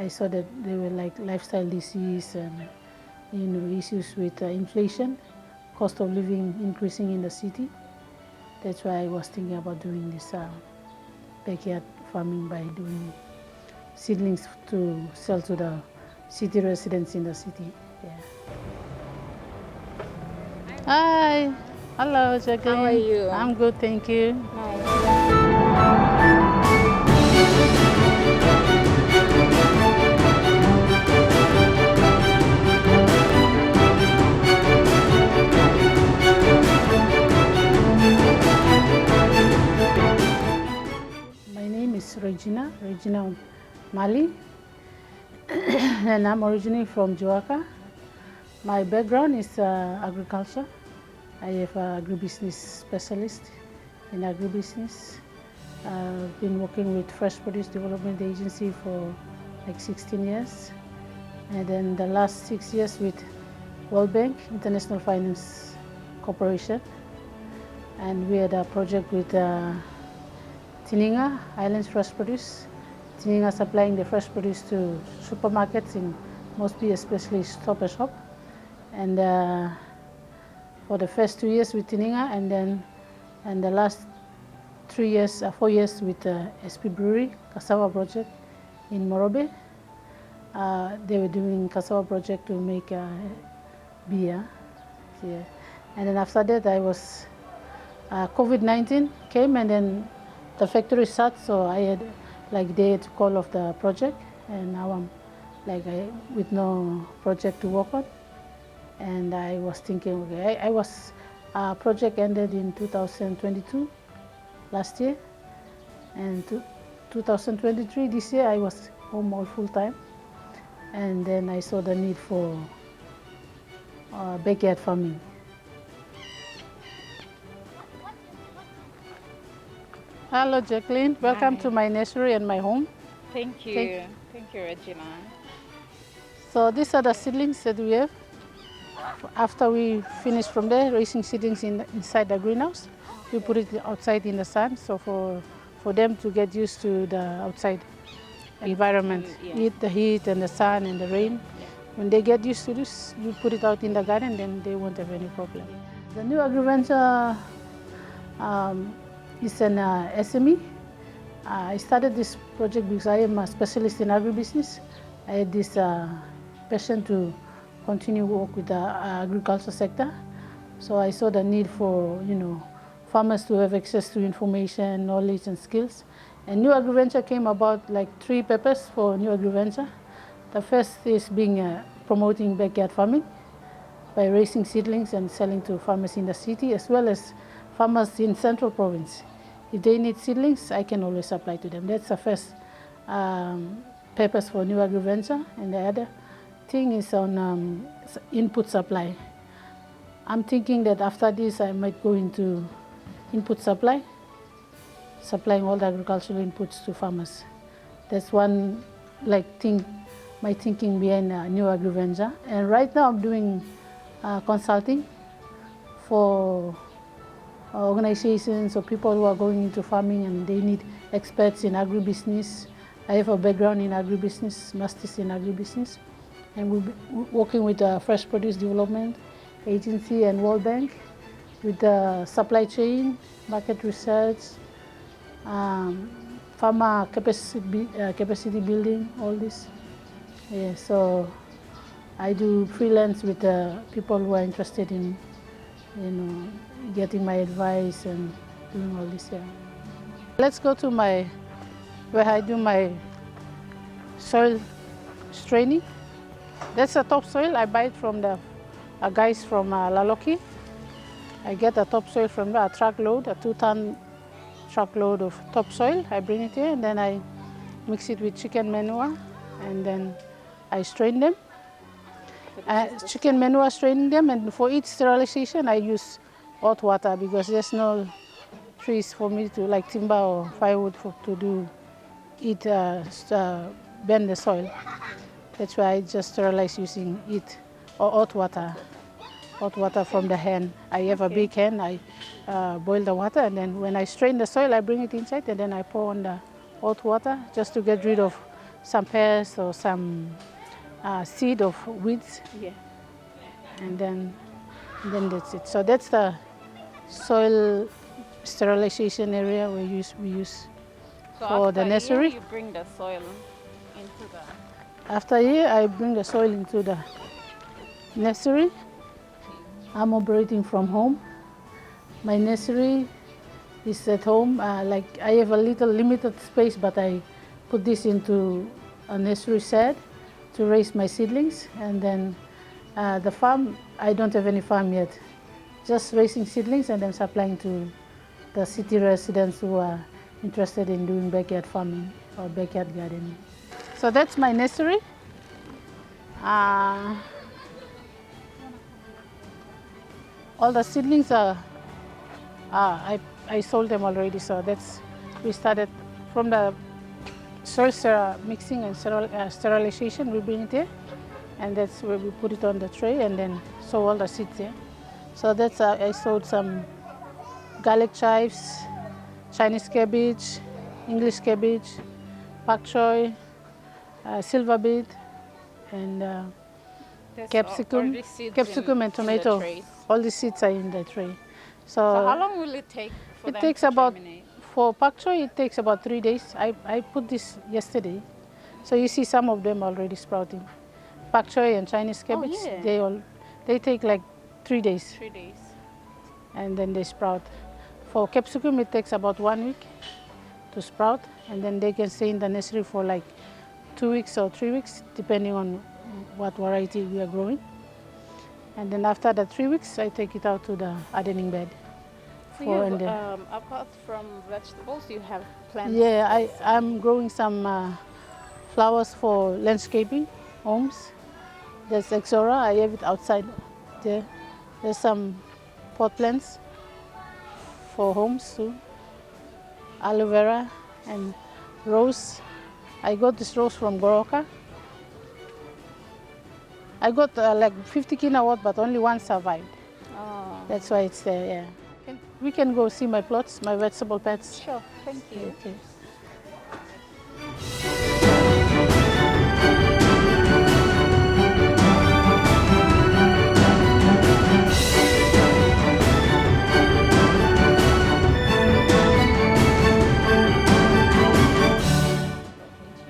I saw that there were like lifestyle disease and issues with inflation, cost of living increasing in the city. That's why I was thinking about doing this backyard farming by doing seedlings to sell to the city residents in the city. Yeah. Hi. Hello, Jacqueline. How are you? I'm good, thank you. Nice. My name is Regina Malie, and I'm originally from Joaka. My background is agriculture. I have an agribusiness specialist in agribusiness. I've been working with Fresh Produce Development Agency for like 16 years. And then the last 6 years with World Bank, International Finance Corporation. And we had a project with Tininga, Islands Fresh Produce. Tininga supplying the fresh produce to supermarkets in mostly especially Stop and Shop. And for the first 2 years with Tininga, and the last 4 years with SP Brewery, cassava project in Morobe. They were doing cassava project to make beer. Yeah. And then after that, I was COVID-19 came, and then the factory shut, so I had they had to call off the project, and now I'm with no project to work on. And I was thinking, okay, I was project ended in 2022, last year, and 2023 this year I was home all full time, and then I saw the need for backyard farming. Hello, Jacqueline. Welcome to my nursery and my home. Thank you. Thank you, Regina. So these are the seedlings that we have. After we finish from there, raising seedlings inside the greenhouse, we put it outside in the sun, so for them to get used to the outside environment, the heat and the sun and the rain. Yeah. When they get used to this, you put it out in the garden, then they won't have any problem. The Niu Agriventure is an SME. I started this project because I am a specialist in agribusiness. I had this passion to continue work with the agriculture sector. So I saw the need for farmers to have access to information, knowledge and skills. And Niu Agriventure came about like 3 purposes for Niu Agriventure. The first is promoting backyard farming by raising seedlings and selling to farmers in the city as well as farmers in Central Province. If they need seedlings, I can always supply to them. That's the first purpose for Niu Agriventure. And the other thing is on input supply. I'm thinking that after this I might go into input supply, supplying all the agricultural inputs to farmers. That's one my thinking behind Niu Agriventure. And right now I'm doing consulting for organizations or people who are going into farming and they need experts in agribusiness. I have a background in agribusiness, master's in agribusiness, and we'll be working with the Fresh Produce Development Agency and World Bank with the supply chain, market research, farmer capacity building, all this. Yeah, so I do freelance with people who are interested in getting my advice and doing all this. Yeah. Let's go to where I do my soil straining. That's a topsoil. I buy it from the guys from Laloki. I get a topsoil from there, a 2-ton truckload of topsoil. I bring it here and then I mix it with chicken manure and then I strain them. Chicken manure, straining them, and for each sterilization I use hot water because there's no trees for me to like timber or firewood to bend the soil. That's why I just sterilize using it or hot water from the hen. I have a big hen, I boil the water, and then when I strain the soil I bring it inside and then I pour on the hot water just to get rid of some pears or some seed of weeds, Yeah. and then that's it. So that's the soil sterilization area we use So for the after a year, nursery. you bring the soil into the. After a year, I bring the soil into the nursery. I'm operating from home. My nursery is at home. Like I have a little limited space, but I put this into a nursery shed to raise my seedlings. And then the farm, I don't have any farm yet. Just raising seedlings and then supplying to the city residents who are interested in doing backyard farming or backyard gardening. So that's my nursery. All the seedlings are, I sold them already. So that's, we started from the soil mixing and sterilization, we bring it here. And that's where we put it on the tray and then sow all the seeds there. So that's, I sowed some garlic chives, Chinese cabbage, English cabbage, pak choy, silver beet, and There's capsicum, all these seeds capsicum and in the tomato. trays. All the seeds are in the tray. So how long will it take for it them takes to about, germinate? for pak choy, it takes about 3 days. I put this yesterday. So you see some of them already sprouting. Pak choy and Chinese cabbage, yeah. they take like 3 days. 3 days. And then they sprout. For capsicum, it takes about 1 week to sprout, and then they can stay in the nursery for like 2 weeks or 3 weeks, depending on what variety we are growing. And then after the 3 weeks, I take it out to the hardening bed. So you have, apart from vegetables, you have plants? Yeah, I'm growing some flowers for landscaping, homes. There's Exora, I have it outside there. There's some pot plants for homes too. Aloe vera and rose. I got this rose from Goroka. I got like 50 kinawatt, but only one survived. Oh. That's why it's there, yeah. We can go see my plots, my vegetable beds. Sure, thank you. Okay.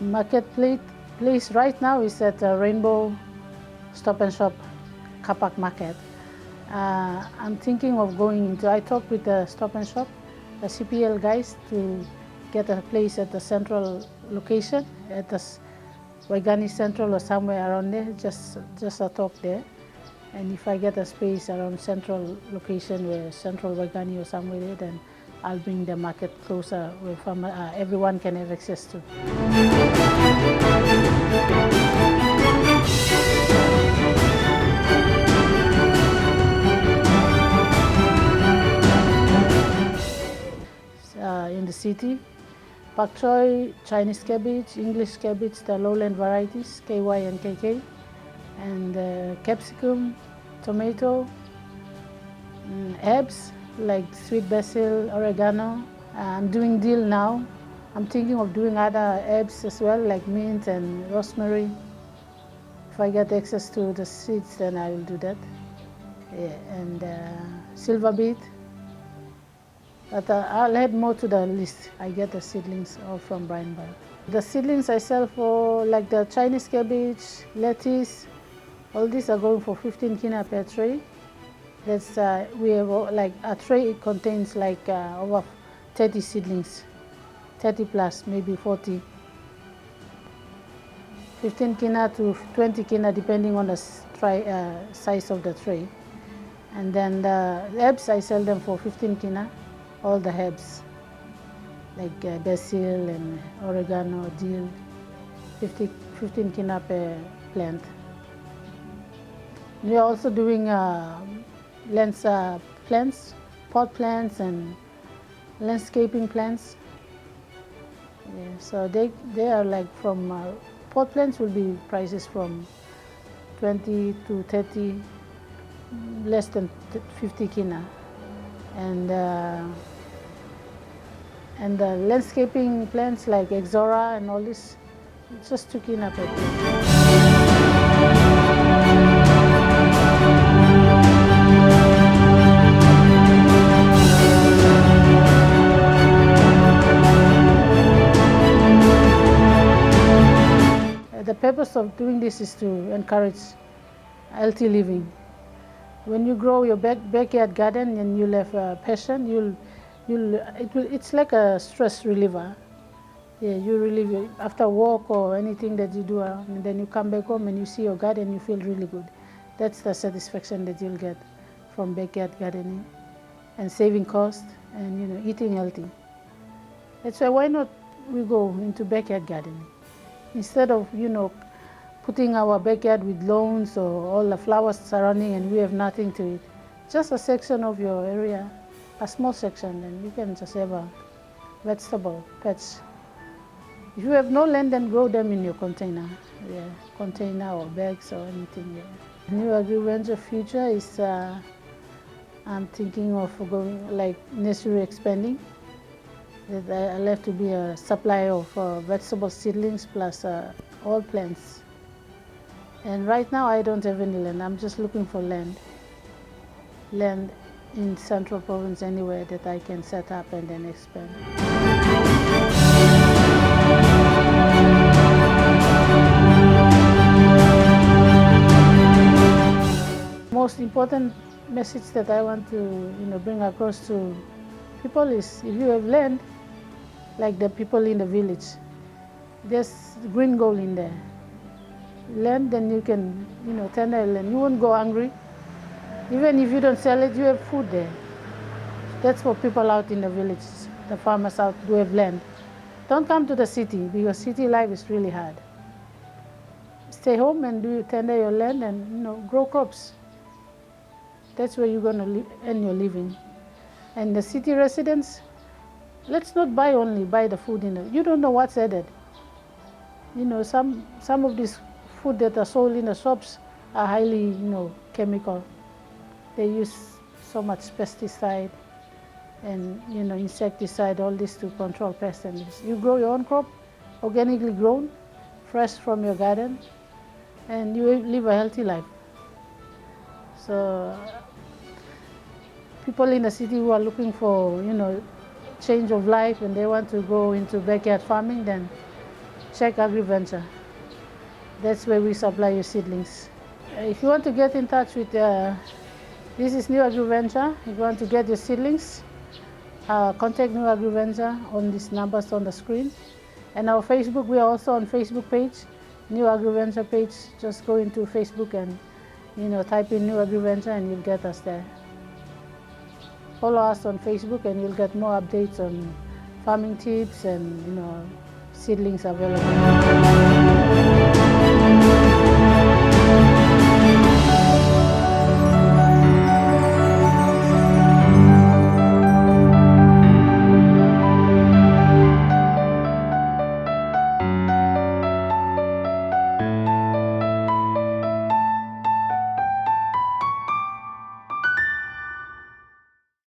Marketplace right now is at Rainbow Stop and Shop Kapak Market. I'm thinking of going into, I talked with the Stop and Shop, the CPL guys, to get a place at the central location, at the Waigani Central or somewhere around there, just a talk there. And if I get a space around central location where central Waigani or somewhere there, then I'll bring the market closer where everyone can have access to. In the city, pak choy, Chinese cabbage, English cabbage, the lowland varieties, KY and KK, and capsicum, tomato, herbs like sweet basil, oregano. I'm doing dill now. I'm thinking of doing other herbs as well, like mint and rosemary. If I get access to the seeds, then I will do that. Yeah, and silver beet. But I'll add more to the list. I get the seedlings all from Brian Bar. The seedlings I sell for, like the Chinese cabbage, lettuce, all these are going for 15 kina per tray. That's we have like a tray. It contains like over 30 seedlings, 30 plus, maybe 40. 15 kina to 20 kina, depending on the size of the tray. And then the herbs, I sell them for 15 kina. All the herbs, like basil and oregano, dill, 15 kina per plant. We are also doing plants, pot plants and landscaping plants. Yeah, so they are like from, pot plants will be prices from 20 to 30, less than 50 kina. And the landscaping plants like Exora and all this, just to clean up a bit. The purpose of doing this is to encourage healthy living. When you grow your backyard garden and you have a passion, it's like a stress reliever. Yeah, you relieve it after work or anything that you do, and then you come back home and you see your garden, you feel really good. That's the satisfaction that you'll get from backyard gardening and saving cost and eating healthy. That's why not we go into backyard gardening instead of putting our backyard with lawns or all the flowers surrounding and we have nothing to eat. Just a section of your area, a small section, and you can just have a vegetable patch. If you have no land, then grow them in your container, container or bags or anything. Yeah. Niu Agriventure future is I'm thinking of going like nursery expanding. That I'll have to be a supplier of vegetable seedlings plus all plants. And right now I don't have any land. I'm just looking for land in Central Province anywhere that I can set up and then expand. Most important message that I want to bring across to people is if you have land, like the people in the village, there's green gold in there. Land, then you can tender land. You won't go hungry. Even if you don't sell it, you have food there. That's for people out in the villages, the farmers out who have land. Don't come to the city because city life is really hard. Stay home and tender your land and grow crops. That's where you're going to earn your living. And the city residents, let's not buy the food you don't know what's added. Some of these food that are sold in the shops are highly chemical. They use so much pesticide and insecticide, all this to control pests and this. You grow your own crop, organically grown, fresh from your garden, and you live a healthy life. So people in the city who are looking for change of life and they want to go into backyard farming, then check Agriventure. That's where we supply your seedlings. If you want to get in touch with this is Niu Agriventure. If you want to get your seedlings, contact Niu Agriventure on these numbers on the screen. And our Facebook, we are also on Facebook page, Niu Agriventure page. Just go into Facebook and type in Niu Agriventure and you'll get us there. Follow us on Facebook and you'll get more updates on farming tips and seedlings available.